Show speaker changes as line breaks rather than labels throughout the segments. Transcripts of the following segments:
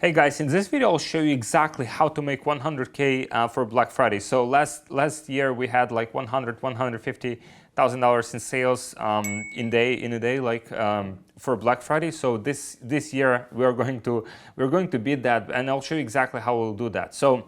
Hey guys, in this video I'll show you exactly how to make 100K for Black Friday. So last year we had like $150,000 in sales in a day for Black Friday. So this year we're going to beat that, and I'll show you exactly how we'll do that. So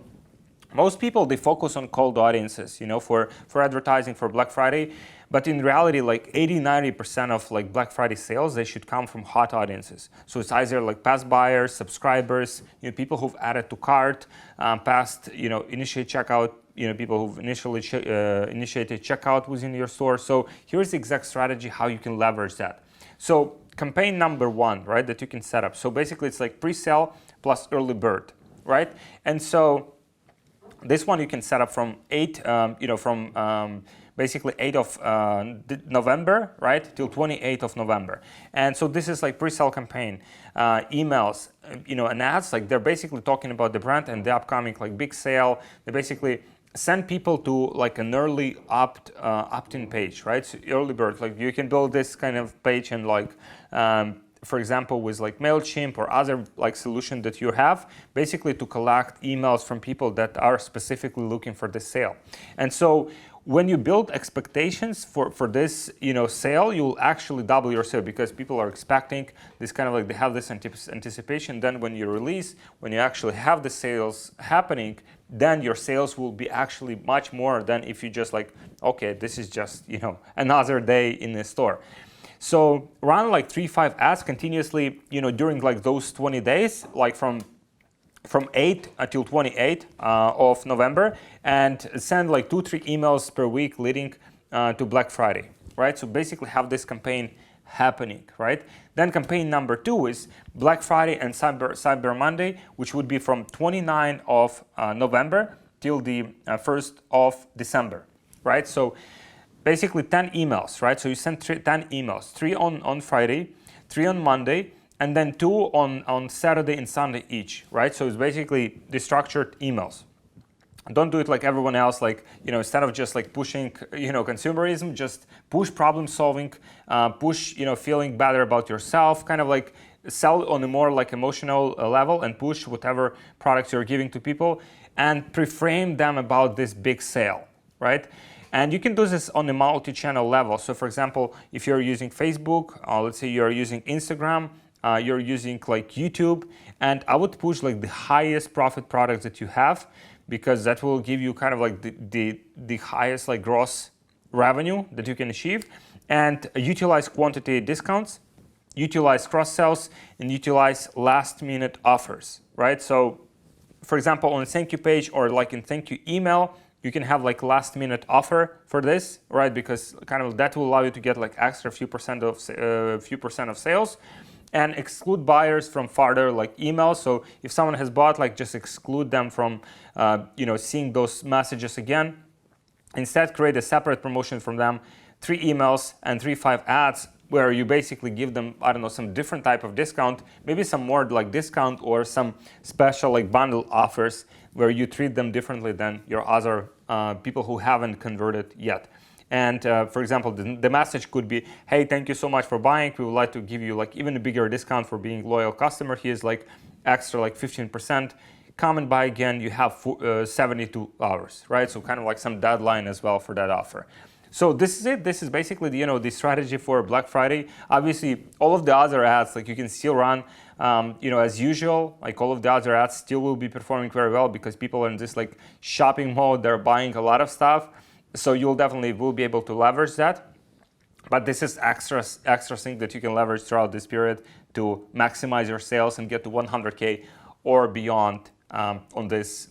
most people, they focus on cold audiences, for advertising for Black Friday. But in reality, like 80–90% of like Black Friday sales, they should come from hot audiences. So it's either like past buyers, subscribers, people who've added to cart, past, initiate checkout, people who've initiated checkout within your store. So here's the exact strategy how you can leverage that. So campaign number one, right, that you can set up. So basically it's like pre-sale plus early bird, right? And so this one you can set up from basically 8th of November, right, till 28th of November. And so this is like pre-sale campaign, emails, and ads, like they're basically talking about the brand and the upcoming like big sale. They basically send people to like an early opt-in page, right? So early bird, like you can build this kind of page and like, for example, with like MailChimp or other like solution that you have, basically to collect emails from people that are specifically looking for this sale. And so when you build expectations for this sale, you'll actually double your sale because people are expecting this kind of like, they have this anticipation. Then when you release, when you actually have the sales happening, then your sales will be actually much more than if you just like, okay, this is just another day in the store. So run like 3-5 ads continuously, during like those 20 days, like from 8 until 28 of November, and send like 2-3 emails per week leading to Black Friday, right? So basically have this campaign happening, right? Then campaign number 2 is Black Friday and Cyber Monday, which would be from 29 of November till the 1st of December, right? So basically 10 emails, right? So you send 10 emails, 3 on Friday, 3 on Monday, and then 2 on Saturday and Sunday each, right? So it's basically the structured emails. Don't do it like everyone else, like, instead of just like pushing, consumerism, just push problem solving, push, feeling better about yourself, kind of like sell on a more like emotional level and push whatever products you're giving to people and pre-frame them about this big sale, right? And you can do this on a multi-channel level. So for example, if you're using Facebook, let's say you're using Instagram, you're using like YouTube, and I would push like the highest profit products that you have, because that will give you kind of like the highest like gross revenue that you can achieve, and utilize quantity discounts, utilize cross sells, and utilize last minute offers, right? So for example, on a thank you page or like in thank you email, you can have like last minute offer for this, right? Because kind of that will allow you to get like extra few percent of sales, and exclude buyers from further like emails. So if someone has bought, like just exclude them from seeing those messages again. Instead, create a separate promotion from them, 3 emails and 3-5 ads, where you basically give them, I don't know, some different type of discount, maybe some more like discount or some special like bundle offers where you treat them differently than your other people who haven't converted yet. And for example, the message could be, hey, thank you so much for buying. We would like to give you like even a bigger discount for being loyal customer. Here's like extra like 15%. Come and buy again. You have 72 hours, right? So kind of like some deadline as well for that offer. So this is it. This is basically the strategy for Black Friday. Obviously, all of the other ads, like you can still run, as usual. Like all of the other ads still will be performing very well because people are in this like shopping mode. They're buying a lot of stuff. So you'll definitely will be able to leverage that. But this is extra thing that you can leverage throughout this period to maximize your sales and get to 100K or beyond on this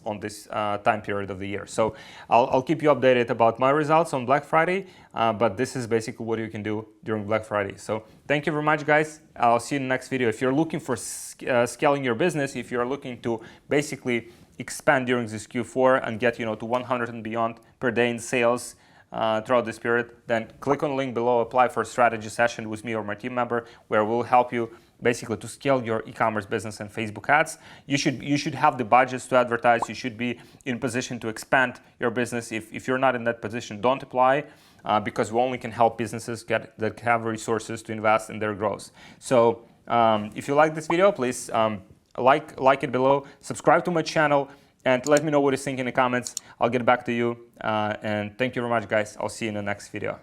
time period of the year. So I'll keep you updated about my results on Black Friday, but this is basically what you can do during Black Friday. So thank you very much, guys. I'll see you in the next video. If you're looking for scaling your business, if you're looking to basically expand during this Q4 and get to 100 and beyond per day in sales throughout this period, then click on the link below, apply for a strategy session with me or my team member, where we'll help you basically to scale your e-commerce business and Facebook ads. You should have the budgets to advertise. You should be in position to expand your business. If you're not in that position, don't apply, because we only can help businesses that have resources to invest in their growth. So if you like this video, please like it below, subscribe to my channel, and let me know what you think in the comments. I'll get back to you. And thank you very much, guys. I'll see you in the next video.